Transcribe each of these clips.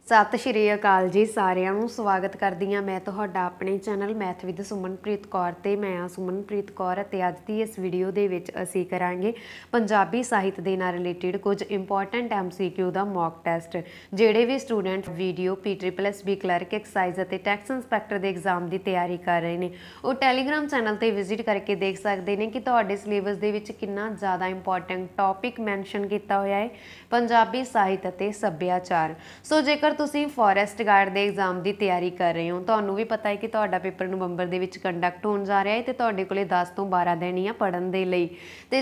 सत श्री अकाल जी सारिਆਂ ਨੂੰ ਸਵਾਗਤ ਕਰਦੀ ਹਾਂ मैं ਤੁਹਾਡਾ ਆਪਣੇ channel math with Sumanpreet Kaur ਤੇ ਮੈਂ ਆ ਸੁਮਨਪ੍ਰੀਤ ਕੌਰ ਅਤੇ ਅੱਜ ਦੀ ਇਸ ਵੀਡੀਓ ਦੇ ਵਿੱਚ ਅਸੀਂ ਕਰਾਂਗੇ ਪੰਜਾਬੀ ਸਾਹਿਤ ਦੇ ਨਾਲ ਰਿਲੇਟਡ ਕੁਝ ਇੰਪੋਰਟੈਂਟ MCQ ਦਾ ਮੌਕ ਟੈਸਟ। ਜਿਹੜੇ ਵੀ student video PSSB clerk excise ਅਤੇ ਟੈਕਸ ਇੰਸਪੈਕਟਰ ਦੇ ਐਗਜ਼ਾਮ ਦੀ ਤਿਆਰੀ ਕਰ ਰਹੇ ਨੇ ਉਹ ਟੈਲੀਗ੍ਰਾਮ ਚੈਨਲ ਤੇ ਵਿਜ਼ਿਟ ਕਰਕੇ ਦੇਖ ਸਕਦੇ ਨੇ ਕਿ ਤੁਹਾਡੇ ਸਿਲੇਬਸ ਦੇ ਵਿੱਚ ਕਿੰਨਾ ਜ਼ਿਆਦਾ ਇੰਪੋਰਟੈਂਟ ਟੌਪਿਕ ਮੈਂਸ਼ਨ ਕੀਤਾ ਹੋਇਆ ਹੈ ਪੰਜਾਬੀ ਸਾਹਿਤ ਅਤੇ ਸੱਭਿਆਚਾਰ। ਸੋ ਜੇਕਰ ਤੁਸੀਂ ਫੋਰੈਸਟ ਗਾਰਡ ਦੇ ਐਗਜ਼ਾਮ ਦੀ ਤਿਆਰੀ ਕਰ ਰਹੇ ਹੋ ਤੁਹਾਨੂੰ ਵੀ ਪਤਾ ਹੈ ਕਿ ਤੁਹਾਡਾ ਪੇਪਰ ਨਵੰਬਰ ਦੇ ਵਿੱਚ ਕੰਡਕਟ ਹੋਣ ਜਾ ਰਿਹਾ ਹੈ ਤੇ ਤੁਹਾਡੇ ਕੋਲੇ 10 ਤੋਂ 12 ਦਿਨ ਹੀ ਆ ਪੜ੍ਹਨ ਦੇ ਲਈ ਤੇ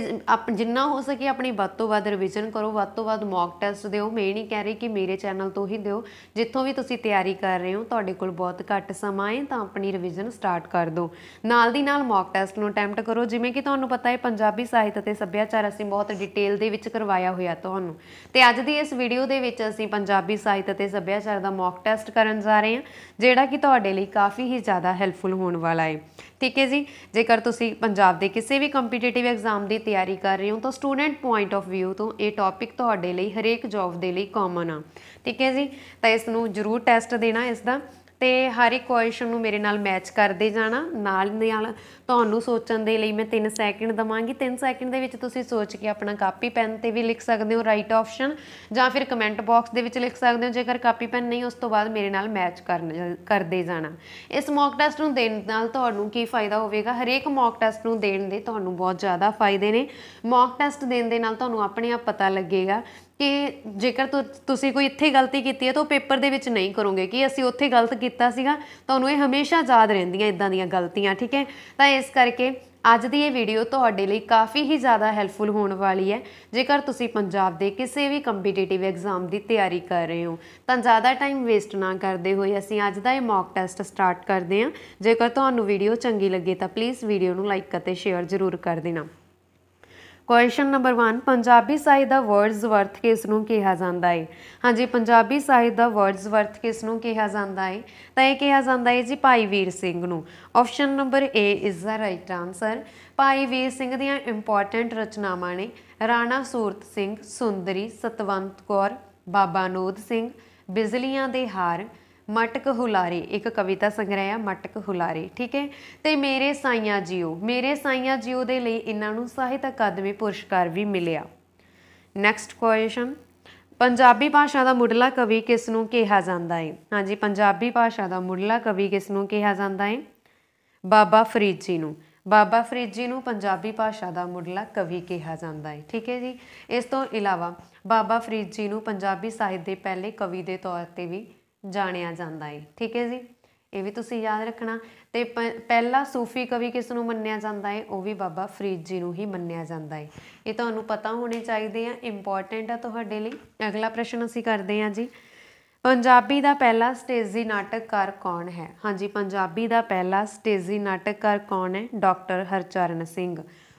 ਜਿੰਨਾ ਹੋ ਸਕੇ ਆਪਣੀ ਵੱਧ ਤੋਂ ਵੱਧ ਰਿਵੀਜ਼ਨ ਕਰੋ, ਵੱਧ ਤੋਂ ਵੱਧ ਮੌਕ ਟੈਸਟ ਦਿਓ। ਮੈਂ ਨਹੀਂ ਕਹਿ ਰਹੀ ਕਿ ਮੇਰੇ ਚੈਨਲ ਤੋਂ ਹੀ ਦਿਓ, ਜਿੱਥੋਂ ਵੀ ਤੁਸੀਂ ਤਿਆਰੀ ਕਰ ਰਹੇ ਹੋ ਤੁਹਾਡੇ ਕੋਲ ਬਹੁਤ ਘੱਟ ਸਮਾਂ ਹੈ ਤਾਂ ਆਪਣੀ ਰਿਵੀਜ਼ਨ ਸਟਾਰਟ ਕਰ ਦਿਓ। ਨਾਲ ਦੀ ਨਾਲ ਮੌਕ ਟੈਸਟ ਨੂੰ ਅਟੈਂਪਟ ਕਰੋ। ਜਿਵੇਂ ਕਿ ਤੁਹਾਨੂੰ ਪਤਾ ਹੈ ਪੰਜਾਬੀ ਸਾਹਿਤ ਅਤੇ ਸੱਭਿਆਚਾਰ ਅਸੀਂ ਬਹੁਤ ਡਿਟੇਲ ਦੇ ਵਿੱਚ ਕਰਵਾਇਆ ਹੋਇਆ ਤੁਹਾਨੂੰ ਤੇ ਅੱਜ ਦੀ ਇਸ ਵੀਡੀਓ ਦੇ ਵਿੱਚ ਅਸੀਂ ਪੰਜਾਬੀ ਸਾਹਿਤ ਅਤੇ ਸੱਭਿਆਚਾਰ ਦਾ ਮੌਕ ਟੈਸਟ ਕਰਨ ਜਾ ਰਹੇ ਹਾਂ ਜਿਹੜਾ ਕਿ ਤੁਹਾਡੇ ਲਈ ਕਾਫੀ ਹੀ ਜ਼ਿਆਦਾ ਹੈਲਪਫੁਲ ਹੋਣ ਵਾਲਾ ਹੈ। ਠੀਕ ਹੈ ਜੀ, ਜੇਕਰ ਤੁਸੀਂ ਪੰਜਾਬ ਦੇ ਕਿਸੇ ਵੀ ਕੰਪੀਟੀਟਿਵ ਐਗਜ਼ਾਮ ਦੀ ਤਿਆਰੀ ਕਰ ਰਹੇ ਹੋ ਤਾਂ ਸਟੂਡੈਂਟ ਪੁਆਇੰਟ ਆਫ ਵਿਊ ਤੋਂ ਇਹ ਟੌਪਿਕ ਤੁਹਾਡੇ ਲਈ ਹਰੇਕ ਜੌਬ ਦੇ ਲਈ ਕਾਮਨ ਆ। ਠੀਕ ਹੈ ਜੀ, ਤਾਂ ਇਸ ਨੂੰ ਜ਼ਰੂਰ ਟੈਸਟ ਦੇਣਾ ਇਸ ਦਾ ਤੇ ਹਰ ਇੱਕ ਕੁਐਸਚਨ ਨੂੰ ਮੇਰੇ ਨਾਲ ਮੈਚ ਕਰਦੇ ਜਾਣਾ। ਨਾਲ ਤੁਹਾਨੂੰ ਸੋਚਣ ਦੇ ਲਈ ਮੈਂ 3 ਸੈਕਿੰਡ ਦਵਾਂਗੀ। 3 ਸੈਕਿੰਡ ਦੇ ਵਿੱਚ ਤੁਸੀਂ ਸੋਚ ਕੇ ਆਪਣਾ ਕਾਪੀ ਪੈਨ ਤੇ ਵੀ ਲਿਖ ਸਕਦੇ ਹੋ ਰਾਈਟ ਆਪਸ਼ਨ ਜਾਂ ਫਿਰ ਕਮੈਂਟ ਬਾਕਸ ਦੇ ਵਿੱਚ ਲਿਖ ਸਕਦੇ ਹੋ। ਜੇਕਰ ਕਾਪੀ ਪੈਨ ਨਹੀਂ ਉਸ ਤੋਂ ਬਾਅਦ ਮੇਰੇ ਨਾਲ ਮੈਚ ਕਰਦੇ ਜਾਣਾ। ਇਸ ਮੌਕ ਟੈਸਟ ਨੂੰ ਦੇਣ ਨਾਲ ਤੁਹਾਨੂੰ ਕੀ ਫਾਇਦਾ ਹੋਵੇਗਾ? ਹਰੇਕ ਮੌਕ ਟੈਸਟ ਨੂੰ ਦੇਣ ਦੇ ਤੁਹਾਨੂੰ ਬਹੁਤ ਜ਼ਿਆਦਾ ਫਾਇਦੇ ਨੇ। ਮੌਕ ਟੈਸਟ ਦੇਣ ਦੇ ਨਾਲ ਤੁਹਾਨੂੰ ਆਪਣੇ ਆਪ ਪਤਾ ਲੱਗੇਗਾ ਕਿ ਜੇਕਰ ਤੁਸੀਂ ਕੋਈ ਇੱਥੇ ਗਲਤੀ ਕੀਤੀ ਹੈ ਤਾਂ ਉਹ ਪੇਪਰ ਦੇ ਵਿੱਚ ਨਹੀਂ ਕਰੋਗੇ ਕਿ ਅਸੀਂ ਉੱਥੇ ਗਲਤ ਕੀਤਾ ਸੀਗਾ। ਤੁਹਾਨੂੰ ਇਹ ਹਮੇਸ਼ਾ ਯਾਦ ਰਹਿੰਦੀਆਂ ਇੱਦਾਂ ਦੀਆਂ ਗਲਤੀਆਂ। ਠੀਕ ਹੈ, ਤਾਂ ਇਸ ਕਰਕੇ ਅੱਜ ਦੀ ਇਹ ਵੀਡੀਓ ਤੁਹਾਡੇ ਲਈ ਕਾਫੀ ਹੀ ਜ਼ਿਆਦਾ ਹੈਲਪਫੁਲ ਹੋਣ ਵਾਲੀ ਹੈ। ਜੇਕਰ ਤੁਸੀਂ ਪੰਜਾਬ ਦੇ ਕਿਸੇ ਵੀ ਕੰਪੀਟੀਟਿਵ ਐਗਜ਼ਾਮ ਦੀ ਤਿਆਰੀ ਕਰ ਰਹੇ ਹੋ ਤਾਂ ਜ਼ਿਆਦਾ ਟਾਈਮ ਵੇਸਟ ਨਾ ਕਰਦੇ ਹੋਏ ਅਸੀਂ ਅੱਜ ਦਾ ਇਹ ਮੌਕ ਟੈਸਟ ਸਟਾਰਟ ਕਰਦੇ ਹਾਂ। ਜੇਕਰ ਤੁਹਾਨੂੰ ਵੀਡੀਓ ਚੰਗੀ ਲੱਗੇ ਤਾਂ ਪਲੀਜ਼ ਵੀਡੀਓ ਨੂੰ ਲਾਈਕ ਅਤੇ ਸ਼ੇਅਰ ਜ਼ਰੂਰ ਕਰ ਦੇਣਾ। ਕੁਐਸਚਨ ਨੰਬਰ 1, ਪੰਜਾਬੀ ਸਾਹਿਤ ਦਾ ਵਰਡਸਵਰਥ ਕਿਸ ਨੂੰ ਕਿਹਾ ਜਾਂਦਾ ਹੈ? ਹਾਂਜੀ, ਪੰਜਾਬੀ ਸਾਹਿਤ ਦਾ ਵਰਡਸਵਰਥ ਕਿਸ ਨੂੰ ਕਿਹਾ ਜਾਂਦਾ ਹੈ? ਤਾਂ ਇਹ ਕਿਹਾ ਜਾਂਦਾ ਹੈ ਜੀ ਭਾਈ ਵੀਰ ਸਿੰਘ ਨੂੰ। Option number A is the right answer. Bhai Vir Singh ਦੀਆਂ ਇੰਪੋਰਟੈਂਟ ਰਚਨਾਵਾਂ ਨੇ ਰਾਣਾ ਸੂਰਤ ਸਿੰਘ, ਸੁੰਦਰੀ, ਸਤਵੰਤ ਕੌਰ, ਬਾਬਾ ਨੋਦ ਸਿੰਘ, ਬਿਜਲੀਆਂ ਦੇ ਹਾਰ, ਮਟਕ ਹੁਲਾਰੇ। ਇੱਕ ਕਵਿਤਾ ਸੰਗ੍ਰਹਿ ਆ ਮਟਕ ਹੁਲਾਰੇ। ਠੀਕ ਹੈ, ਤੇ ਮੇਰੇ ਸਾਈਆਂ ਜੀਓ। ਮੇਰੇ ਸਾਈਆਂ ਜੀਓ ਦੇ ਲਈ ਇਹਨਾਂ ਨੂੰ ਸਾਹਿਤ ਅਕਾਦਮੀ ਪੁਰਸਕਾਰ ਵੀ ਮਿਲਿਆ। ਨੈਕਸਟ ਕੁਐਸਚਨ, ਪੰਜਾਬੀ ਭਾਸ਼ਾ ਦਾ ਮੁੱਢਲਾ ਕਵੀ ਕਿਸ ਨੂੰ ਕਿਹਾ ਜਾਂਦਾ ਹੈ? ਹਾਂਜੀ, ਪੰਜਾਬੀ ਭਾਸ਼ਾ ਦਾ ਮੁੱਢਲਾ ਕਵੀ ਕਿਸ ਨੂੰ ਕਿਹਾ ਜਾਂਦਾ ਹੈ? ਬਾਬਾ ਫਰੀਦ ਜੀ ਨੂੰ। ਬਾਬਾ ਫਰੀਦ ਜੀ ਨੂੰ ਪੰਜਾਬੀ ਭਾਸ਼ਾ ਦਾ ਮੁੱਢਲਾ ਕਵੀ ਕਿਹਾ ਜਾਂਦਾ ਹੈ। ਠੀਕ ਹੈ ਜੀ, ਇਸ ਤੋਂ ਇਲਾਵਾ ਬਾਬਾ ਫਰੀਦ ਜੀ ਨੂੰ ਪੰਜਾਬੀ ਸਾਹਿਤ ਦੇ ਪਹਿਲੇ ਕਵੀ ਦੇ ਤੌਰ 'ਤੇ ਵੀ ਜਾਣਿਆ ਜਾਂਦਾ ਹੈ। ਠੀਕ ਹੈ ਜੀ, ਇਹ ਵੀ ਤੁਸੀਂ ਯਾਦ ਰੱਖਣਾ। ਤੇ ਪਹਿਲਾ ਸੂਫੀ ਕਵੀ ਕਿਸ ਨੂੰ ਮੰਨਿਆ ਜਾਂਦਾ ਹੈ? ਉਹ ਵੀ ਬਾਬਾ ਫਰੀਦ ਜੀ ਨੂੰ ਹੀ ਮੰਨਿਆ ਜਾਂਦਾ ਹੈ। ਇਹ ਤੁਹਾਨੂੰ ਪਤਾ ਹੋਣੇ ਚਾਹੀਦੇ ਆ, ਇੰਪੋਰਟੈਂਟ ਆ ਤੁਹਾਡੇ ਲਈ। ਅਗਲਾ ਪ੍ਰਸ਼ਨ ਅਸੀਂ ਕਰਦੇ ਹਾਂ ਜੀ, ਪੰਜਾਬੀ ਦਾ ਪਹਿਲਾ ਸਟੇਜੀ ਨਾਟਕਕਾਰ ਕੌਣ ਹੈ? ਹਾਂਜੀ, ਪੰਜਾਬੀ ਦਾ ਪਹਿਲਾ ਸਟੇਜੀ ਨਾਟਕਕਾਰ ਕੌਣ ਹੈ? Doctor Harcharan Singh.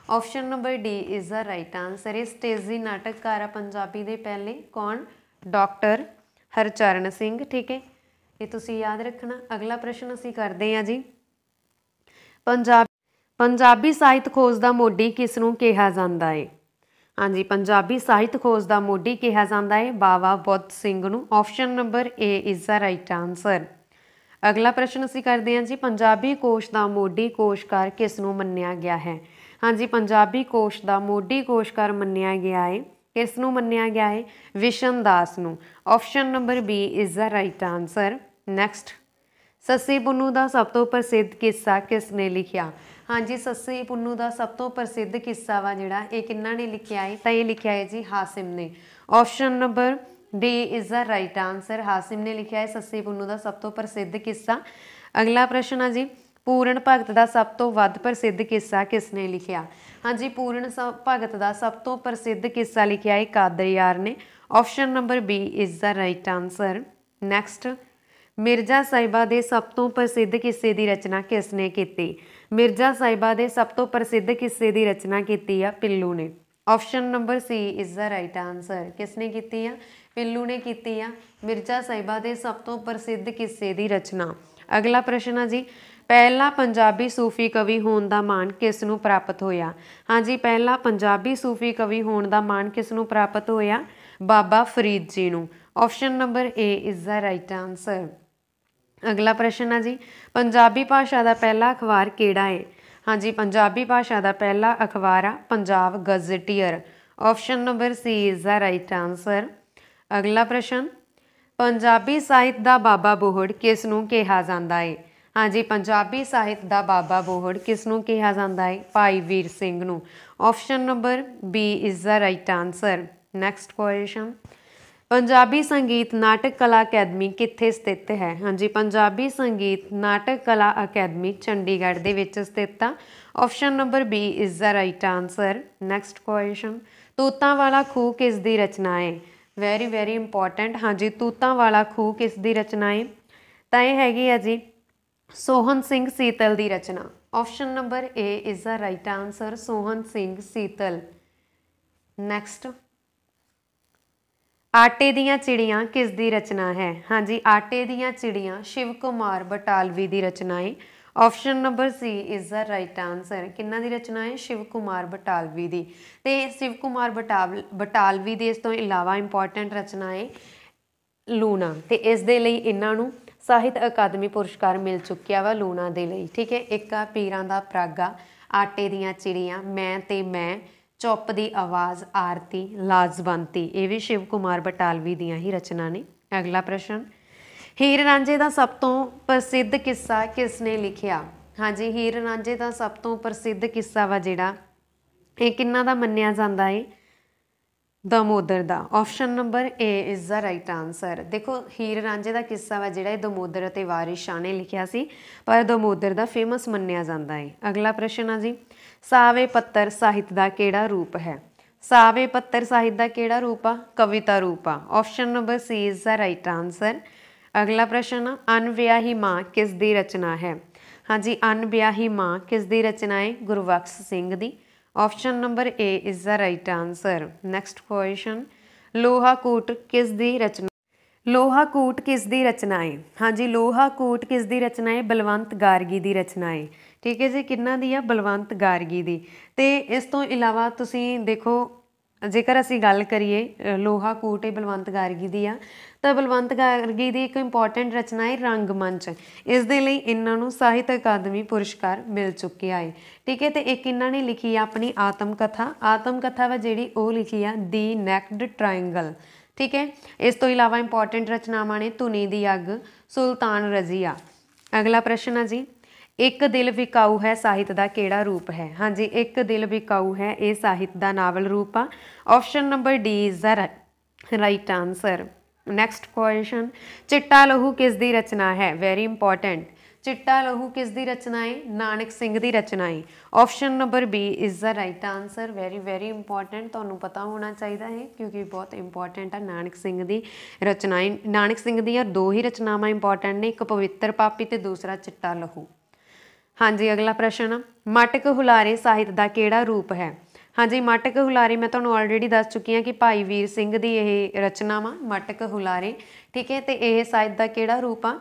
Option number D is the right answer. ਇਹ ਸਟੇਜੀ ਨਾਟਕਕਾਰ ਆ ਪੰਜਾਬੀ ਦੇ ਪਹਿਲੇ ਕੌਣ? ਡਾਕਟਰ ਹਰਚਰਨ ਸਿੰਘ। ਠੀਕ ਹੈ, ਇਹ ਤੁਸੀਂ ਯਾਦ ਰੱਖਣਾ। ਅਗਲਾ ਪ੍ਰਸ਼ਨ ਅਸੀਂ ਕਰਦੇ ਹਾਂ ਜੀ, ਪੰਜਾਬੀ ਸਾਹਿਤ ਖੋਜ ਦਾ ਮੋਢੀ ਕਿਸ ਨੂੰ ਕਿਹਾ ਜਾਂਦਾ ਹੈ? ਹਾਂਜੀ, ਪੰਜਾਬੀ ਸਾਹਿਤ ਖੋਜ ਦਾ ਮੋਢੀ ਕਿਹਾ ਜਾਂਦਾ ਹੈ ਬਾਵਾ ਬੁੱਧ ਸਿੰਘ ਨੂੰ। Option number A is the right answer. ਅਗਲਾ ਪ੍ਰਸ਼ਨ ਅਸੀਂ ਕਰਦੇ ਹਾਂ ਜੀ, ਪੰਜਾਬੀ ਕੋਸ਼ ਦਾ ਮੋਢੀ ਕੋਸ਼ਕਾਰ ਕਿਸ ਨੂੰ ਮੰਨਿਆ ਗਿਆ ਹੈ? ਹਾਂਜੀ, ਪੰਜਾਬੀ ਕੋਸ਼ ਦਾ ਮੋਢੀ ਕੋਸ਼ਕਾਰ ਮੰਨਿਆ ਗਿਆ ਹੈ, ਕਿਸ ਨੂੰ ਮੰਨਿਆ ਗਿਆ ਹੈ? ਵਿਸ਼ਨ ਦਾਸ ਨੂੰ। Option number B is the right answer. Next, Sassi Punnu ਦਾ ਸਭ ਤੋਂ ਪ੍ਰਸਿੱਧ ਕਿੱਸਾ ਕਿਸ ਨੇ ਲਿਖਿਆ? ਹਾਂਜੀ, ਸੱਸੀ ਪੁੰਨੂ ਦਾ ਸਭ ਤੋਂ ਪ੍ਰਸਿੱਧ ਕਿੱਸਾ ਵਾ ਜਿਹੜਾ ਇਹ ਕਿਹਨਾਂ ਨੇ ਲਿਖਿਆ ਹੈ? ਤਾਂ ਇਹ ਲਿਖਿਆ ਹੈ ਜੀ ਹਾਸਿਮ ਨੇ। Option number D is the right answer. Hashim ਨੇ ਲਿਖਿਆ ਹੈ ਸੱਸੀ ਪੁੰਨੂ ਦਾ ਸਭ ਤੋਂ ਪ੍ਰਸਿੱਧ ਕਿੱਸਾ। ਅਗਲਾ ਪ੍ਰਸ਼ਨ ਆ ਜੀ, ਪੂਰਨ ਭਗਤ ਦਾ ਸਭ ਤੋਂ ਵੱਧ ਪ੍ਰਸਿੱਧ ਕਿੱਸਾ ਕਿਸ ਨੇ ਲਿਖਿਆ? ਹਾਂਜੀ, ਪੂਰਨ ਭਗਤ ਦਾ ਸਭ ਤੋਂ ਪ੍ਰਸਿੱਧ ਕਿੱਸਾ ਲਿਖਿਆ ਹੈ ਕਾਦਰ ਯਾਰ ਨੇ। Option number B is the right answer. Next, Mirza Sahiba ਦੇ ਸਭ ਤੋਂ ਪ੍ਰਸਿੱਧ ਕਿੱਸੇ ਦੀ ਰਚਨਾ ਕਿਸ ਨੇ ਕੀਤੀ? ਮਿਰਜ਼ਾ ਸਾਹਿਬਾ ਦੇ ਸਭ ਤੋਂ ਪ੍ਰਸਿੱਧ ਕਿੱਸੇ ਦੀ ਰਚਨਾ ਕੀਤੀ ਆ ਪਿੱਲੂ ਨੇ। Option number C is the right answer. ਕਿਸ ਨੇ ਕੀਤੀ ਆ? ਪਿੱਲੂ ਨੇ ਕੀਤੀ ਆ ਮਿਰਜ਼ਾ ਸਾਹਿਬਾ ਦੇ ਸਭ ਤੋਂ ਪ੍ਰਸਿੱਧ ਕਿੱਸੇ ਦੀ ਰਚਨਾ। ਅਗਲਾ ਪ੍ਰਸ਼ਨ ਆ ਜੀ, ਪਹਿਲਾ ਪੰਜਾਬੀ ਸੂਫੀ ਕਵੀ ਹੋਣ ਦਾ ਮਾਣ ਕਿਸ ਨੂੰ ਪ੍ਰਾਪਤ ਹੋਇਆ? ਹਾਂਜੀ, ਪਹਿਲਾ ਪੰਜਾਬੀ ਸੂਫੀ ਕਵੀ ਹੋਣ ਦਾ ਮਾਣ ਕਿਸ ਨੂੰ ਪ੍ਰਾਪਤ ਹੋਇਆ? ਬਾਬਾ ਫਰੀਦ ਜੀ ਨੂੰ। Option number A is the right answer. अगला प्रश्न है जी, पंजाबी भाषा का पहला अखबार किहड़ा है? हाँ जी, पंजाबी भाषा का पहला अखबार आ Punjab gazetteer. Option number C is the right answer. अगला प्रश्न, पंजाबी साहित्य का बाबा बोहड़ किसनों कहा जाता है? हाँ जी, पंजाबी साहित्य का बाबा बोहड़ किसनों कहा जाता है? भाई वीर सिंह नूं। Option number B is the right answer. Next question, Punjabi संगीत नाटक कला अकैडमी कित्थे स्थित है? हाँ जी, पंजाबी संगीत नाटक कला अकैडमी चंडीगढ़ दे विच स्थित आ। Option number B is the right answer. Next question, Tootan Wala Khooh किस दी रचना है? Very very important. हाँ जी, तूतां वाला खूह किस दी रचना है? तो यह हैगी है जी सोहन सिंह सीतल की रचना। Option number A is the right answer, Sohan Singh Seetal. Next, Aate Diyan चिड़ियाँ किस दी रचना है? हाँ जी, आटे दियाँ चिड़ियाँ शिव कुमार बटालवी की रचना है। Option number C is the right answer. किन्ना दी रचना है? शिव कुमार बटालवी दी। ते शिव कुमार बटालवी दी इस तो इलावा इंपॉर्टेंट रचना है लूना, तो इस दे लई इन्हां नूं ਸਾਹਿਤ अकादमी पुरस्कार मिल चुकिया वा लूना दे लई। ठीक है, एक आ पीरां दा परागा, आटे दियां चिड़ियां, मैं ते मैं, चुप दी आवाज़, आरती, लाजवंती, ये भी शिव कुमार बटालवी दियां ही रचना ने। अगला प्रश्न, हीर रांझे का सब तो प्रसिद्ध किस्सा किसने लिखिया? हाँ जी, हीर रांझे का सब तो प्रसिद्ध किस्सा वा जिहड़ा ये किन्ना दा मन्निया जांदा है? दमोदर दा। Option number A is the right answer. देखो, हीर रांझे का किस्सा वा जिहड़ा दमोदर ते वारिस शाह ने लिखिया सी, पर दमोदर दा फेमस मन्निया जांदा है। अगला प्रश्न है जी, सावे पत्तर साहित्य का किहड़ा रूप है? सावे पत्तर साहित्य का किहड़ा रूप आ? कविता रूप आ। Option number C is the right answer. अगला प्रश्न, अनविआही माँ किस दी रचना है? हाँ जी, अनविआही माँ किस दी रचना है? गुरबख्श सिंह दी। Option number A is the right answer. Next question, Loha Kut किस दी रचना? लोहा कूट किस दी रचना है? हाँ जी, लोहा कूट किस दी रचना है? बलवंत गार्गी दी रचना है। ठीक है जी, किन्ना दी आ? बलवंत गार्गी दी। ते इस तो इलावा तुसीं देखो, जेकर असीं गल करिए लोहा कूट बलवंत गार्गी दी आ, तो बलवंत गार्गी दी एक इंपॉर्टेंट रचना है रंगमंच। इस दे लई इन्हां नूं ਸਾਹਿਤ अकादमी पुरस्कार मिल चुकिया है। ठीक है, तो एक इन्हां ने लिखी है अपनी आत्मकथा वा जिहड़ी वो लिखी है दी नैक्ड ट्रायंगल। ठीक है, इस तो इलावा इंपॉर्टेंट रचनावां ने धुनी दी अग, सुल्तान रजिया। अगला प्रश्न है जी, एक दिल विकाऊ है साहित्य का किहड़ा रूप है? हाँ जी, एक दिल विकाऊ है ये साहित्य का नावल रूप आ। Option number D is the right answer. Next question, Chitta Lahu किस दी रचना है? वेरी इंपॉर्टेंट, चिट्टा लहू किस दी रचना है? नानक सिंह दी रचना है। Option number B is the right answer. Very very important, तुहानूं पता होना चाहिए है क्योंकि बहुत इंपॉर्टेंट है नानक सिंह दी रचनाएं। नानक सिंह दी दो ही रचनावां इंपॉर्टेंट ने, एक पवित्र पापी ते दूसरा चिट्टा लहू। हाँ जी, अगला प्रश्न, मटक हुलारे साहित्य का किहड़ा रूप है? हाँ जी, मटक हुलारे मैं तुहानूं ऑलरेडी दस चुकी हाँ कि भाई वीर सिंह दी यह रचना वा मटक हुलारे। ठीक है, तो यह साहित्य का किहड़ा रूप आ?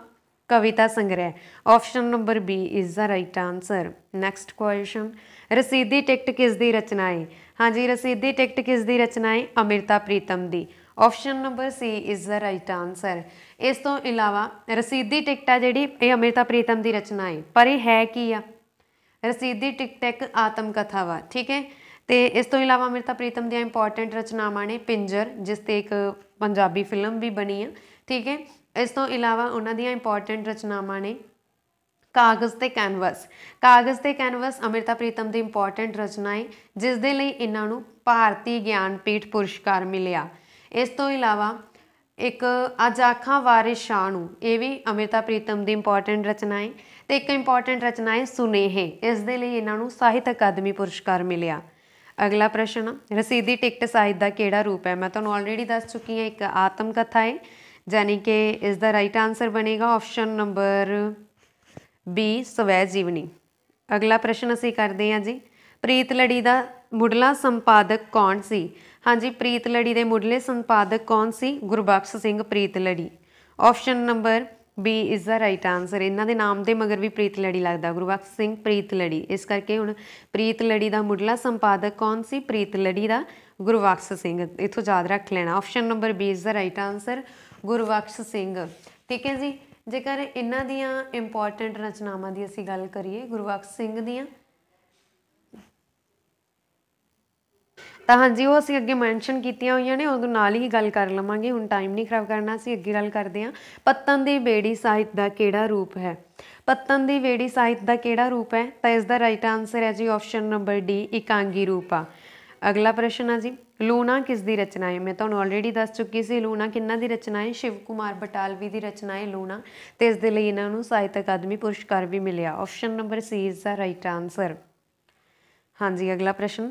कविता संग्रह। Option number B is the right answer. Next question, Rasidi Ticket किस दी रचना है? हाँ जी, रसीदी टिकट किस दी रचना है? अमृता प्रीतम दी। Option number C is the right answer. इस तो इलावा रसीदी टिकट है जिहड़ी ये अमृता प्रीतम की रचना है, पर यह है की आ? रसीदी टिकट एक आत्मकथा वा। ठीक है, तो इस तो इलावा अमृता प्रीतम दी इंपॉर्टेंट रचनावां ने पिंजर, जिस ते एक पंजाबी फिल्म भी बनी है। ठीक है, इस तो इलावा उन्हां दी इंपॉर्टेंट रचनावां ने कागज़ ते कैनवस। कागज़ ते कैनवस अमृता प्रीतम की इंपॉर्टेंट रचना है, जिस दे लई इन्हां नूं भारती ज्ञानपीठ पुरस्कार मिलिया। इस तो इलावा एक अज आखां वारिस शाह नूं, ये भी अमृता प्रीतम की इंपॉर्टेंट रचना है। तो एक इंपॉर्टेंट रचना है सुनेहे, इस दे लई इन्हां नूं ਸਾਹਿਤ अकादमी पुरस्कार मिलिया। अगला प्रश्न, रसीदी टिकट साहित्य का किहड़ा रूप है? मैं तुहानूं ऑलरेडी दस चुकी हाँ, एक आत्मकथा है, यानी कि इस दा राइट आंसर बनेगा ऑप्शन नंबर बी स्वै जीवनी। अगला प्रश्न असीं करते हैं जी, प्रीत लड़ी का मुढ़ला संपादक कौन सी? हाँ जी, प्रीत लड़ी के मुढ़ले संपादक कौन सी? Gurbaksh Singh Preet Lari. Option number B is the right answer. इन्हां दे नाम दे मगर भी प्रीत लड़ी लगता, गुरबख्श सिंह प्रीत लड़ी, इस करके हुण प्रीत लड़ी का मुढ़ला संपादक कौन सी? प्रीत लड़ी का गुरबख्श सिंह, इथों याद रख लेना। Option number B is the right answer, Gurbakhsh Singh. ठीक है जी। जेकर इन्हां दियां इंपॉर्टेंट रचनावां की असीं गल करिए गुरबख्श सिंह दियां, तो हाँ जी वो असीं अगे मैंशन कीतियां होईयां ने, उदों नाल ही गल कर लवांगे। हुण टाइम नहीं खराब करना, असीं अगे गल करते हैं। पत्तन दी बेड़ी ਸਾਹਿਤ ਦਾ ਕਿਹੜਾ रूप है? पत्तन दी बेड़ी ਸਾਹਿਤ ਦਾ ਕਿਹੜਾ रूप है? तो इसका राइट आंसर है जी ऑप्शन नंबर डी, इकांगी रूप आ। अगला प्रश्न है जी, लूणा किस दी रचना है? मैं तुहानूं ऑलरेडी दस चुकी सी, लूणा किन्हां दी रचना है? शिव कुमार बटालवी दी रचना है लूणा, तो इस दे लई इन्हां नूं ਸਾਹਿਤ अकादमी पुरस्कार भी मिलिया। Option number C is the right answer. हाँ जी अगला प्रश्न,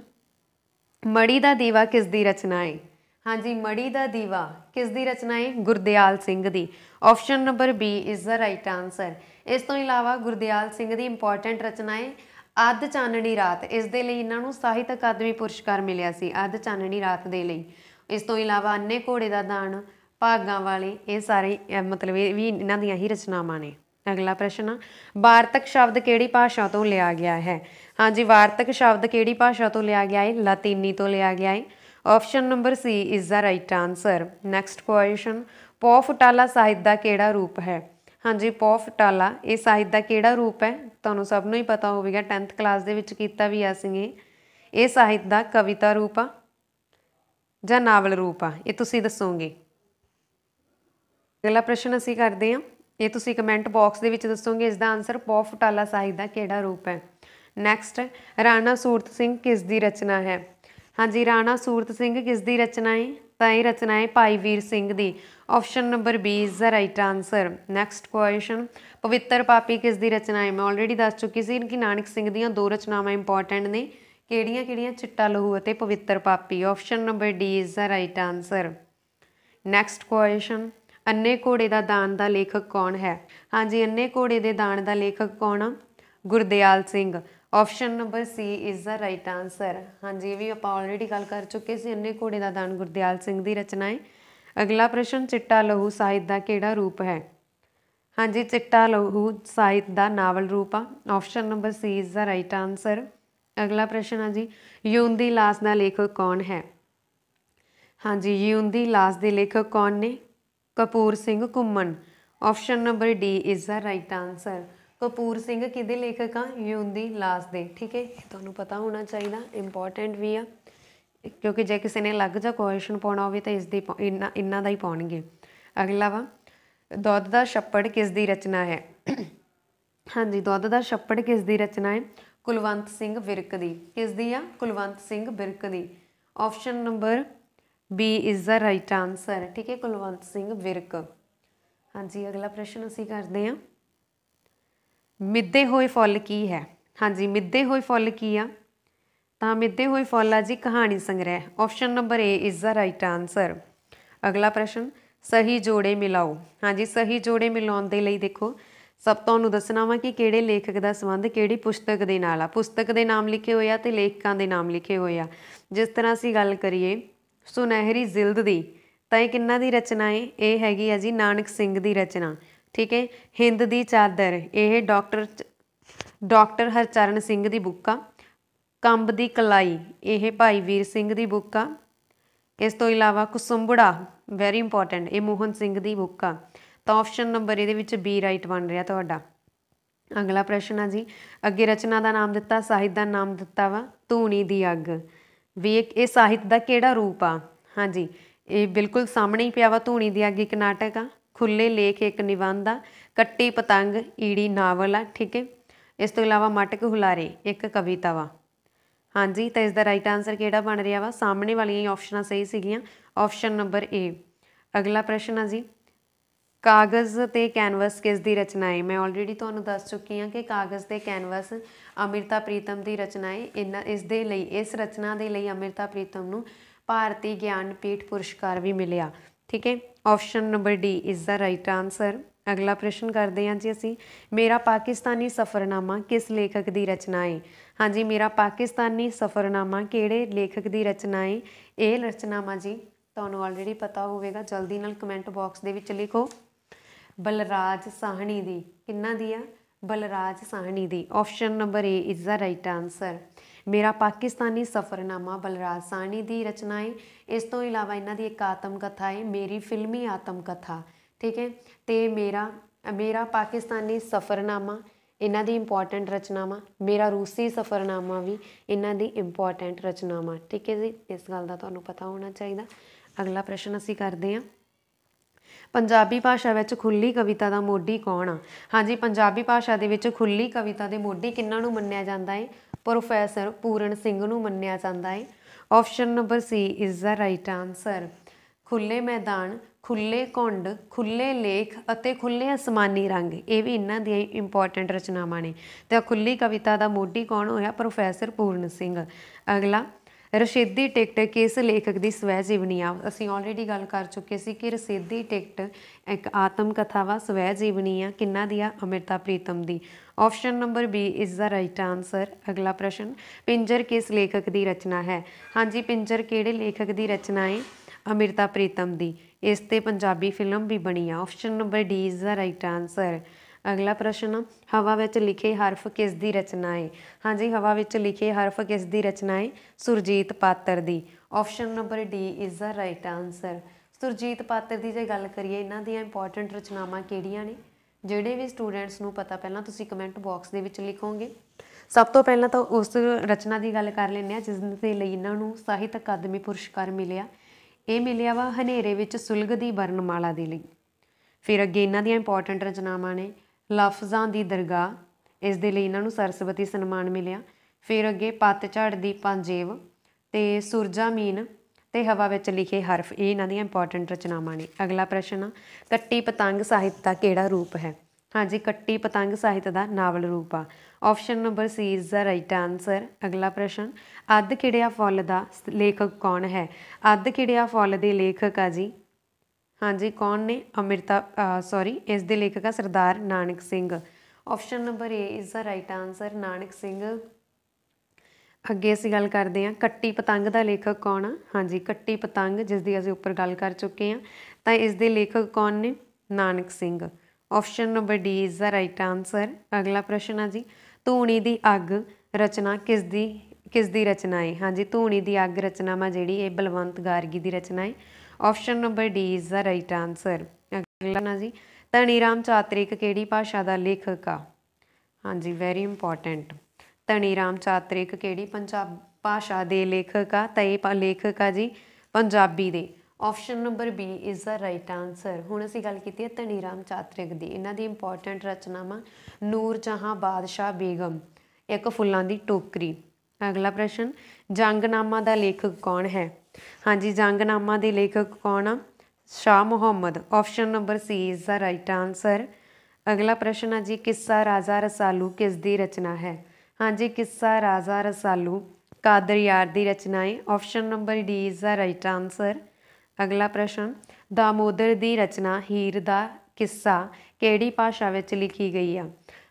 मड़ी दा दीवा किस दी रचना है? हाँ जी मड़ी दा दीवा किस दी रचना है? गुरदयाल सिंह दी। Option number B is the right answer. इस तो इलावा गुरदयाल सिंह दी इंपॉर्टेंट रचना है अध चाननी रात, इस दे लई इन्हां नूं ਸਾਹਿਤ अकादमी पुरस्कार मिलिया सी अध चाननी रात दे लई। इस तो इलावा अन्ने घोड़े दा दान, भागां वाले, ये सारे मतलब ये भी इन्हां दियां ही रचनावां ने। अगला प्रश्न, वार्तक शब्द किहड़ी भाषा तो लिया गया है? हाँ जी वार्तक शब्द किहड़ी भाषा तो लिया गया है? लातीनी तो लिया गया है। Option number C is the right answer. Next question, पौ फुटाला ਸਾਹਿਤ ਦਾ ਕਿਹੜਾ रूप है? हाँ जी पौ फुटाला ये ਸਾਹਿਤ ਦਾ ਕਿਹੜਾ रूप है? तुहानूं सब नूं ही पता होवेगा, 10th क्लास दे विच कीता भी असीं ये ਸਾਹਿਤ ਦਾ कविता रूप आ जां नावल रूप आ, ये तुसीं दसोगे। अगला प्रश्न असीं करदे हां, ये तुसीं कमेंट बॉक्स दे विच दसोगे इसका आंसर पौ फुटाला ਸਾਹਿਤ ਦਾ ਕਿਹੜਾ रूप है। नैक्सट, राणा सूरत सिंह किस दी रचना है? हाँ जी राणा सूरत सिंह किस दी रचना है? तो ये रचना है भाई वीर सिंह दी। Option number B is the right answer. Next question, Pavitra Papi किस दी रचना है? मैं ऑलरेडी दस चुकी सी कि नानक सिंह दीयां दो रचनावां इंपॉर्टेंट ने, किहड़ियां किहड़ियां? चिट्टा लहू अते पवित्र पापी। Option number D is the right answer. Next question, अन्ने घोड़े दा दान दा लेखक कौन है? हाँ जी अन्ने घोड़े दे दान दा लेखक कौन आ? Gurdayal Singh. Option number C is the right answer. हाँ जी ये भी आप ऑलरेडी गल कर चुके सी, अन्ने घोड़े दा दान गुरदयाल सिंह दी रचना है। अगला प्रश्न, चिट्टा लहू ਸਾਹਿਤ ਦਾ ਕਿਹੜਾ रूप है? हाँ जी चिट्टा लहू ਸਾਹਿਤ ਦਾ नावल रूप आ। Option number C is the right answer. अगला प्रश्न है जी, यून दी लाश का लेखक कौन है? हाँ जी यून दी लाश के लेखक कौन ने? Kapoor Singh Ghumman. Option number D is the right answer. Kapoor Singh किहदे लेखक आ? यून दी लाश दे। ठीक है तुहानूं पता होना चाहिए, इंपॉर्टेंट भी आ, क्योंकि जे किसी ने अलग जा क्वेश्चन पाउणा होवे तो इसदी इन्हां दा ही पाउणगे। अगला वा, दुध दा छप्पड़ किस दी रचना है? हाँ जी दुध दा छप्पड़ किस दी रचना है? कुलवंत सिंह विरक दी। किस दी आ? कुलवंत सिंह विरक दी। Option number B is the right answer. ठीक है कुलवंत सिंह विरक। हाँ जी अगला प्रश्न असीं करते हैं, मिद्धे होए फुल की है? हाँ जी मिद्धे होए फुल की आ? तो मिद्धे होए फुल आ जी कहानी संग्रह। Option number A is the right answer. अगला प्रश्न, सही जोड़े मिलाओ। हाँ जी सही जोड़े मिलाउण दे लई देखो सब तुहानूं दसना वा कि किहड़े लेखक का संबंध किहड़ी पुस्तक दे नाल आ। पुस्तक दे नाम लिखे होए आ ते लेखकां दे नाम लिखे होए आ। जिस तरह असीं गल करिए सुनहरी जिल्द दी, तो ये किन्हां दी रचना है? ये हैगी है जी नानक सिंह दी रचना। ठीक है, हिंद दी चादर ये डॉक्टर हरचरण सिंह दी बुक आ। कंब दी कलाई ये भाई वीर सिंह दी बुक आ। इस तो इलावा कुसुंबड़ा वैरी इंपॉर्टेंट ये मोहन सिंह दी बुक आ। तो ऑप्शन नंबर ये बी राइट बन रहा तुहाडा। अगला प्रश्न है जी, अगे रचना का नाम दिता, ਸਾਹਿਤ का नाम दिता वा धूनी दी अग। भी ये ਸਾਹਿਤ का किहड़ा रूप आ? हाँ जी ये बिल्कुल सामने ही पिया वा, धूनी दी अग एक नाटक आ, खुले लेख एक निबंध आ, कट्टी पतंग ईड़ी नावल आ। ठीक है इस तो इलावा मटक हुलारे एक कविता वा। हाँ जी तो इसका राइट आंसर किहड़ा बन रहा वा? सामने वाली ऑप्शन सही सीगियां, ऑप्शन नंबर ए। अगला प्रश्न है जी, कागज़ ते कैनवस किस दी रचना है? मैं ऑलरेडी तुहानूं दस चुकी हाँ कि कागज़ ते कैनवस अमृता प्रीतम दी रचना है। इस रचना के लिए अमृता प्रीतम नूं भारतीय ज्ञानपीठ पुरस्कार भी मिलिया। ठीक है option number D is the right answer. अगला प्रश्न करते हैं जी असी, मेरा पाकिस्तानी सफ़रनामा किस लेखक की रचना है? हाँ जी मेरा पाकिस्तानी सफ़रनामा किहड़े लेखक की रचना है? ये रचनावां जी तुहानूं ऑलरेडी पता होवेगा, जल्दी नाल कमेंट बॉक्स दे विच लिखो। बलराज साहनी दी, किन्ना दी आ? बलराज साहनी दी। Option number A is the right answer. मेरा पाकिस्तानी सफ़रनामा बलराज साहनी की रचना है। इस तो इलावा इन्हों की एक आत्म कथा है, मेरी फिल्मी आत्म कथा, ठीक है। तो मेरा पाकिस्तानी सफ़रनामा इन्हों की इंपॉर्टेंट रचनावां, मेरा रूसी सफ़रनामा भी इन्हों की इंपॉर्टेंट रचनावां, ठीक है जी। इस गल का तुहानूं पता होना चाहिए। अगला प्रश्न असीं करते हैं, पंजाबी भाषा विच खुली कविता का मोढी कौन आ? हाँ जी, पंजाबी भाषा दे विच खुली कविता के मोढी किन्हां नूं मन्निया जांदा है? प्रोफैसर पूरण सिंह नूं मन्निया जांदा है। Option number C is the right answer. खुले मैदान, खुले घुंड, खुले लेख अते खुले आसमानी रंग, ये भी इन्हां दी इंपॉर्टेंट रचनावां ने। तो खुली कविता का मोढी कौन होया? प्रोफैसर पूर्ण सिंह। अगला, रसीदी टिकट किस लेखक की स्वै जीवनी आ? असीं ऑलरेडी गल कर चुके सी कि रसीदी टिकट एक आत्म कथा वा, स्वै जीवनी आ किन्हां दी आ? अमृता प्रीतम दी। Option number B is the right answer. अगला प्रश्न, पिंजर किस लेखक की रचना है? हाँ जी, पिंजर किहड़े लेखक की रचना है? अमृता प्रीतम दी। इस ते पंजाबी फिल्म भी बनी आ। Option number D is the right answer. अगला प्रश्न, हवा विच लिखे हरफ किस दी रचना है? हाँ जी, हवा विच लिखे हरफ किस दी रचना है? सुरजीत पात्र दी। Option number D is the right answer. Surjit Patar की जे गल करिए, इन्हां दी इंपॉर्टेंट रचनावां किहड़ियां ने? ਜਿਹੜੇ भी स्टूडेंट्स नूं पता पहलां तुसीं कमेंट बॉक्स दे विच लिखोगे। सब तो पहलां तो उस रचना की गल कर लैंदे आ जिस दे लई इन्हां नूं ਸਾਹਿਤ अकादमी पुरस्कार मिलिया। ये मिलिया वा हनेरे विच सुलगदी वरनमाला दे लई। फिर अगे इन्हां दी इंपॉर्टेंट रचनावां ने लफ्ज़ां दी दरगाह, इस दे लई इन्हां नूं सरस्वती सन्मान मिलिया। फिर अगे पतझड़ दी पंजेब ते सुरजा मीन ते हवा विच लिखे हरफ, ये इन्हां दी इंपॉर्टेंट रचनावां ने। अगला प्रश्न, कट्टी पतंग साहित्य का किहड़ा रूप है? हाँ जी, कट्टी पतंग साहित्य का नावल रूप आ। Option number C is the right answer. अगला प्रश्न, अद्ध खिड़िया फुੱਲ का लेखक कौन है? अद्ध खिड़िया फुੱਲ के लेखक आ जी, हाँ जी, कौन ने? इस दे लेखक आ Sardar Nanak Singh. Option number A is the right answer, Nanak Singh. अगे असीं गल करते हैं, कट्टी पतंग का लेखक कौन आ? हाँ जी, कट्टी पतंग जिसकी असीं उपर गल कर चुके हैं, तो इस दे लेखक कौन ने? Nanak Singh. Option number D is the right answer. अगला प्रश्न है जी, धूनी दी अग रचना किसदी रचना है? हाँ जी, धूनी दी अग रचना वा जिहड़ी ये बलवंत गार्गी की रचना है। Option number D is the right answer. अगला ना जी, धनीराम चातरिक किहड़ी भाषा का लेखक आ? हाँ जी, वेरी इंपॉर्टेंट। धनीराम चातरिक किहड़ी पंजाब भाषा के लेखक आ? तो ये लेखक आ जी पंजाबी दे। Option number B is the right answer. हुण असीं गल कीती है धनीराम चातरिक दी। इन्हां दी इंपॉर्टेंट रचनावां नूर जहाँ बादशाह बेगम, एक फुल्लां दी टोकरी। अगला प्रश्न, जंगनामा का लेखक कौन है? हाँ जी, जंगनामा के लेखक कौन आ? Shah Muhammad. Option number C is the right answer. अगला प्रश्न है जी, किस्सा राजा रसालू किसदी रचना है? हाँ जी, किस्सा राजा रसालू कादर यार की रचना है। Option number D is the right answer. अगला प्रश्न, दामोदर की रचना हीर का किस्सा किहड़ी भाषा विच लिखी गई आ?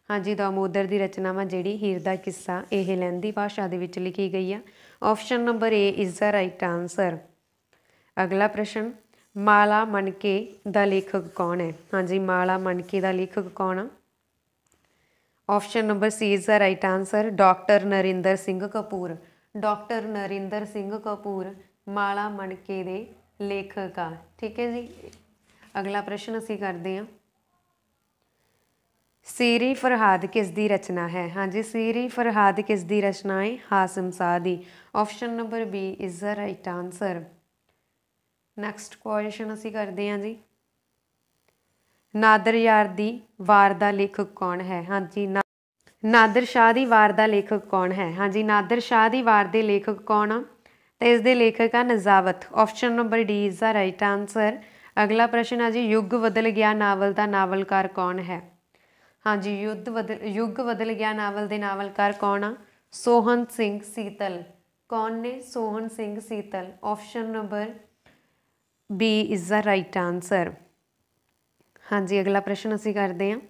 हाँ जी, दामोदर की रचना वा जिहड़ी हीर का किस्सा यह लहंदी भाषा दे विच लिखी गई आ। Option number A is the right answer. अगला प्रश्न, माला मनके का लेखक कौन है? हाँ जी, माला मनके का लेखक कौन आ? Option number C is the right answer, doctor Narinder Singh Kapoor. Doctor Narinder Singh Kapoor Mala Manke दे लेखक आ। ठीक है जी। अगला प्रश्न असीं करते हैं, सीरी फरहाद किसदी रचना है? हाँ जी, सीरी फरहाद किसदी रचना है? हासिम शाह दी। Option number B is the right answer. Next question असीं करते हैं जी, नादर यार दी वार का लेखक कौन है? हाँ जी, नादर शाह दी वार का लेखक कौन है? हाँ जी, नादर शाह दी वार के लेखक कौन आ? तो इसके लेखक आ Najabat. Option number D is the right answer. अगला प्रश्न है जी, युग बदल गया नावल का नावलकार कौन है? हाँ जी, युग बदल गया नावल के नावलकार कौन आ? सोहन सिंह सीतल। कौन ने? Sohan Singh Sital. Option number B is the right answer. हाँ जी, अगला प्रश्न असीं करते हैं,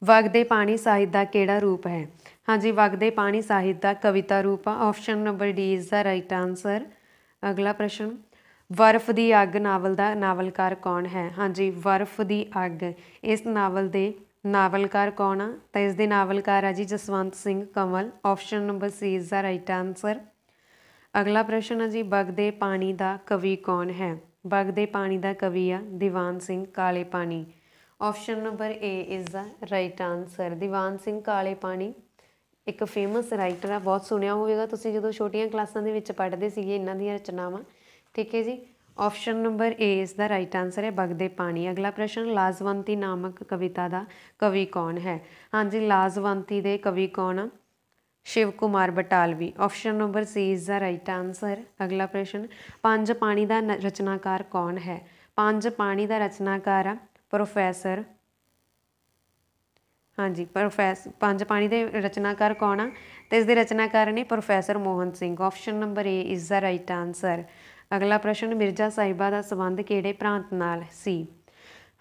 वगदे पानी साहित्य का किहड़ा रूप है? हाँ जी, वगदे पानी साहित्य का कविता रूप आ। Option number D is the right answer. अगला प्रश्न, बर्फ दी अग नावल का नावलकार कौन है? हाँ जी, बर्फ दी अग इस नावल के ਨਾਵਲਕਾਰ ਕੌਣ ਆ? ਤਾਂ ਇਸ ਦੇ ਨਾਵਲਕਾਰ ਆ ਜੀ Jaswant Singh Kanwal. Option number C is the right answer. ਅਗਲਾ ਪ੍ਰਸ਼ਨ ਹੈ ਜੀ, ਬਗਦੇ ਪਾਣੀ ਦਾ ਕਵੀ ਕੌਣ ਹੈ? ਬਗਦੇ ਪਾਣੀ ਦਾ ਕਵੀ ਆ ਦੀਵਾਨ Singh Kale Pani. Option number A is the right answer. Diwan Singh Kale Pani ਇੱਕ ਫੇਮਸ ਰਾਈਟਰ ਆ, ਬਹੁਤ ਸੁਣਿਆ ਹੋਵੇਗਾ ਤੁਸੀਂ ਜਦੋਂ ਛੋਟੀਆਂ ਕਲਾਸਾਂ ਦੇ ਵਿੱਚ ਪੜ੍ਹਦੇ ਸੀਗੇ ਇਹਨਾਂ ਦੀਆਂ ਰਚਨਾਵਾਂ। ਠੀਕ ਹੈ ਜੀ, ਆਪਸ਼ਨ ਨੰਬਰ ਏ ਇਸ ਦਾ ਰਾਈਟ ਆਂਸਰ ਹੈ ਬਗਦੇ ਪਾਣੀ। ਅਗਲਾ ਪ੍ਰਸ਼ਨ, ਲਾਜਵੰਤੀ ਨਾਮਕ ਕਵਿਤਾ ਦਾ ਕਵੀ ਕੌਣ ਹੈ? ਹਾਂਜੀ, ਲਾਜਵੰਤੀ ਦੇ ਕਵੀ ਕੌਣ ਆ? Shiv Kumar Batalvi. Option number C is the right answer. ਅਗਲਾ ਪ੍ਰਸ਼ਨ, ਪੰਜ ਪਾਣੀ ਦਾ ਰਚਨਾਕਾਰ ਕੌਣ ਹੈ? ਪੰਜ ਪਾਣੀ ਦਾ ਰਚਨਾਕਾਰ ਆ ਪ੍ਰੋਫੈਸਰ, ਹਾਂਜੀ ਪੰਜ ਪਾਣੀ ਦੇ ਰਚਨਾਕਾਰ ਕੌਣ ਆ? ਤੇ ਇਸ ਦੇ ਰਚਨਾਕਾਰ ਨੇ professor Mohan Singh. Option number A is the right answer. ਅਗਲਾ ਪ੍ਰਸ਼ਨ, ਮਿਰਜ਼ਾ ਸਾਹਿਬਾ ਦਾ ਸੰਬੰਧ ਕਿਹੜੇ ਪ੍ਰਾਂਤ ਨਾਲ ਸੀ?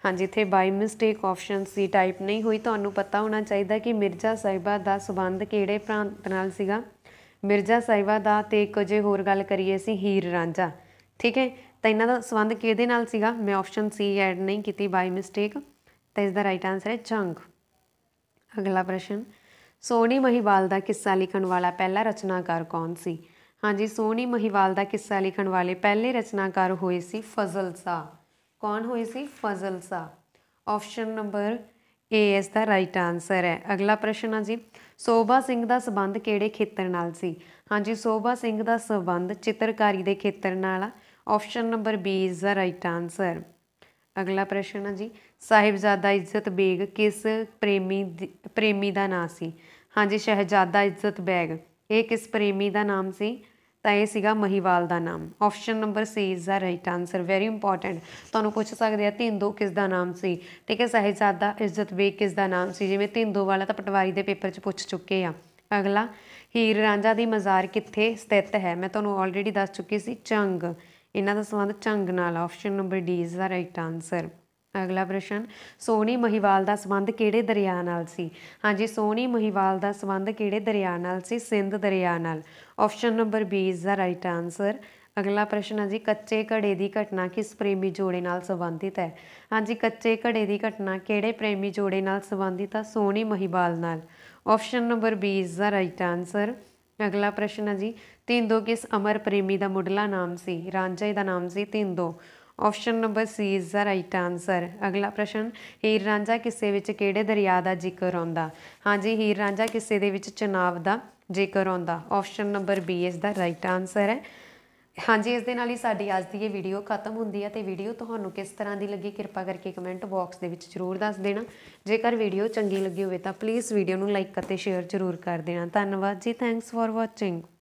ਹਾਂਜੀ, ਇੱਥੇ ਬਾਈ ਮਿਸਟੇਕ ਆਪਸ਼ਨ ਸੀ ਟਾਈਪ ਨਹੀਂ ਹੋਈ। ਤੁਹਾਨੂੰ ਪਤਾ ਹੋਣਾ ਚਾਹੀਦਾ ਕਿ ਮਿਰਜ਼ਾ ਸਾਹਿਬਾ ਦਾ ਸੰਬੰਧ ਕਿਹੜੇ ਪ੍ਰਾਂਤ ਨਾਲ ਸੀਗਾ। ਮਿਰਜ਼ਾ ਸਾਹਿਬਾ ਦਾ ਤੇ ਇੱਕ ਜੇ ਹੋਰ ਗੱਲ ਕਰੀਏ ਅਸੀਂ ਹੀਰ ਰਾਂਝਾ। ਠੀਕ ਹੈ, ਤਾਂ ਇਹਨਾਂ ਦਾ ਸੰਬੰਧ ਕਿਹਦੇ ਨਾਲ ਸੀਗਾ? ਮੈਂ ਆਪਸ਼ਨ ਸੀ ਐਡ ਨਹੀਂ ਕੀਤੀ ਬਾਈ ਮਿਸਟੇਕ। ਤਾਂ ਇਸ ਦਾ ਰਾਈਟ ਆਂਸਰ ਹੈ ਜੰਗ। ਅਗਲਾ ਪ੍ਰਸ਼ਨ, ਸੋਹਣੀ ਮਹੀਵਾਲ ਦਾ ਕਿੱਸਾ ਲਿਖਣ ਵਾਲਾ ਪਹਿਲਾ ਰਚਨਾਕਾਰ ਕੌਣ ਸੀ? ਹਾਂਜੀ, ਸੋਹਣੀ ਮਹੀਵਾਲ ਦਾ ਕਿੱਸਾ ਲਿਖਣ ਵਾਲੇ ਪਹਿਲੇ ਰਚਨਾਕਾਰ ਹੋਏ ਸੀ ਫਜ਼ਲ ਸ਼ਾਹ। ਕੌਣ ਹੋਏ ਸੀ? ਫਜ਼ਲ ਸ਼ਾਹ। ਆਪਸ਼ਨ ਨੰਬਰ ਏ ਇਸ ਦਾ ਰਾਈਟ ਆਂਸਰ ਹੈ। ਅਗਲਾ ਪ੍ਰਸ਼ਨ ਆ ਜੀ, ਸੋਭਾ ਸਿੰਘ ਦਾ ਸੰਬੰਧ ਕਿਹੜੇ ਖੇਤਰ ਨਾਲ ਸੀ? ਹਾਂਜੀ, ਸੋਭਾ ਸਿੰਘ ਦਾ ਸੰਬੰਧ ਚਿੱਤਰਕਾਰੀ ਦੇ ਖੇਤਰ ਨਾਲ ਆ। Option number B is the right answer. ਅਗਲਾ ਪ੍ਰਸ਼ਨ ਆ ਜੀ, ਸਾਹਿਬਜ਼ਾਦਾ ਇੱਜ਼ਤ ਬੇਗ ਕਿਸ ਪ੍ਰੇਮੀ ਦਾ ਨਾਂ ਸੀ? ਹਾਂਜੀ, ਸ਼ਹਿਜ਼ਾਦਾ ਇੱਜ਼ਤ ਬੇਗ ਇਹ ਕਿਸ ਪ੍ਰੇਮੀ ਦਾ ਨਾਮ ਸੀ? ਤਾਂ ਇਹ ਸੀਗਾ ਮਹੀਵਾਲ ਦਾ ਨਾਮ। Option number C is the right answer. Very important, ਤੁਹਾਨੂੰ ਪੁੱਛ ਸਕਦੇ ਆ ਧਿੰਦੋ ਕਿਸ ਦਾ ਨਾਮ ਸੀ? ਠੀਕ ਹੈ, ਸਾਹਿਬਜ਼ਾਦਾ ਇੱਜ਼ਤ ਬੇਗ ਕਿਸ ਦਾ ਨਾਮ ਸੀ? ਜਿਵੇਂ ਧਿੰਦੋ ਵਾਲਾ ਤਾਂ ਪਟਵਾਰੀ ਦੇ ਪੇਪਰ 'ਚ ਪੁੱਛ ਚੁੱਕੇ ਆ। ਅਗਲਾ, ਹੀਰ ਰਾਂਝਾ ਦੀ ਮਜ਼ਾਰ ਕਿੱਥੇ ਸਥਿਤ ਹੈ? ਮੈਂ ਤੁਹਾਨੂੰ ਆਲਰੇਡੀ ਦੱਸ ਚੁੱਕੀ ਸੀ ਝੰਗ। ਇਹਨਾਂ ਦਾ ਸੰਬੰਧ ਝੰਗ ਨਾਲ। Option number D is the right answer. ਅਗਲਾ ਪ੍ਰਸ਼ਨ, ਸੋਹਣੀ ਮਹੀਵਾਲ ਦਾ ਸੰਬੰਧ ਕਿਹੜੇ ਦਰਿਆ ਨਾਲ ਸੀ? ਹਾਂਜੀ, ਸੋਹਣੀ ਮਹੀਵਾਲ ਦਾ ਸੰਬੰਧ ਕਿਹੜੇ ਦਰਿਆ ਨਾਲ ਸੀ? ਸਿੰਧ ਦਰਿਆ ਨਾਲ। Option number B is the right answer. ਅਗਲਾ ਪ੍ਰਸ਼ਨ ਹੈ ਜੀ, ਕੱਚੇ ਘੜੇ ਦੀ ਘਟਨਾ ਕਿਸ ਪ੍ਰੇਮੀ ਜੋੜੇ ਨਾਲ ਸੰਬੰਧਿਤ ਹੈ? ਹਾਂਜੀ, ਕੱਚੇ ਘੜੇ ਦੀ ਘਟਨਾ ਕਿਹੜੇ ਪ੍ਰੇਮੀ ਜੋੜੇ ਨਾਲ ਸੰਬੰਧਿਤ ਆ? ਸੋਹਣੀ ਮਹੀਵਾਲ ਨਾਲ। Option number B is the right answer. ਅਗਲਾ ਪ੍ਰਸ਼ਨ ਹੈ ਜੀ, ਧਿੰਦੋ ਕਿਸ ਅਮਰ ਪ੍ਰੇਮੀ ਦਾ ਮੁੱਢਲਾ ਨਾਮ ਸੀ? ਰਾਂਝੇ ਦਾ ਨਾਮ ਸੀ ਧਿੰਦੋ। Option number C is the right answer. ਅਗਲਾ ਪ੍ਰਸ਼ਨ, ਹੀਰ ਰਾਂਝਾ ਕਿੱਸੇ ਵਿੱਚ ਕਿਹੜੇ ਦਰਿਆ ਦਾ ਜ਼ਿਕਰ ਆਉਂਦਾ? ਹਾਂਜੀ, ਹੀਰ ਰਾਂਝਾ ਕਿੱਸੇ ਦੇ ਵਿੱਚ ਚਨਾਬ ਦਾ ਜ਼ਿਕਰ ਆਉਂਦਾ। ਆਪਸ਼ਨ ਨੰਬਰ ਬੀ ਇਸ ਦਾ ਰਾਈਟ ਆਂਸਰ ਹੈ। ਹਾਂਜੀ, ਇਸ ਦੇ ਨਾਲ ਹੀ ਸਾਡੀ ਅੱਜ ਦੀ ਇਹ ਵੀਡੀਓ ਖਤਮ ਹੁੰਦੀ ਹੈ। ਤੇ ਵੀਡੀਓ ਤੁਹਾਨੂੰ ਕਿਸ ਤਰ੍ਹਾਂ ਦੀ ਲੱਗੀ ਕਿਰਪਾ ਕਰਕੇ ਕਮੈਂਟ ਬਾਕਸ ਦੇ ਵਿੱਚ ਜ਼ਰੂਰ ਦੱਸ ਦੇਣਾ। ਜੇਕਰ ਵੀਡੀਓ ਚੰਗੀ ਲੱਗੀ ਹੋਵੇ ਤਾਂ ਪਲੀਜ਼ ਵੀਡੀਓ ਨੂੰ ਲਾਈਕ ਅਤੇ ਸ਼ੇਅਰ ਜ਼ਰੂਰ ਕਰ ਦੇਣਾ। ਧੰਨਵਾਦ ਜੀ, ਥੈਂਕਸ ਫॉर ਵਾਚਿੰਗ।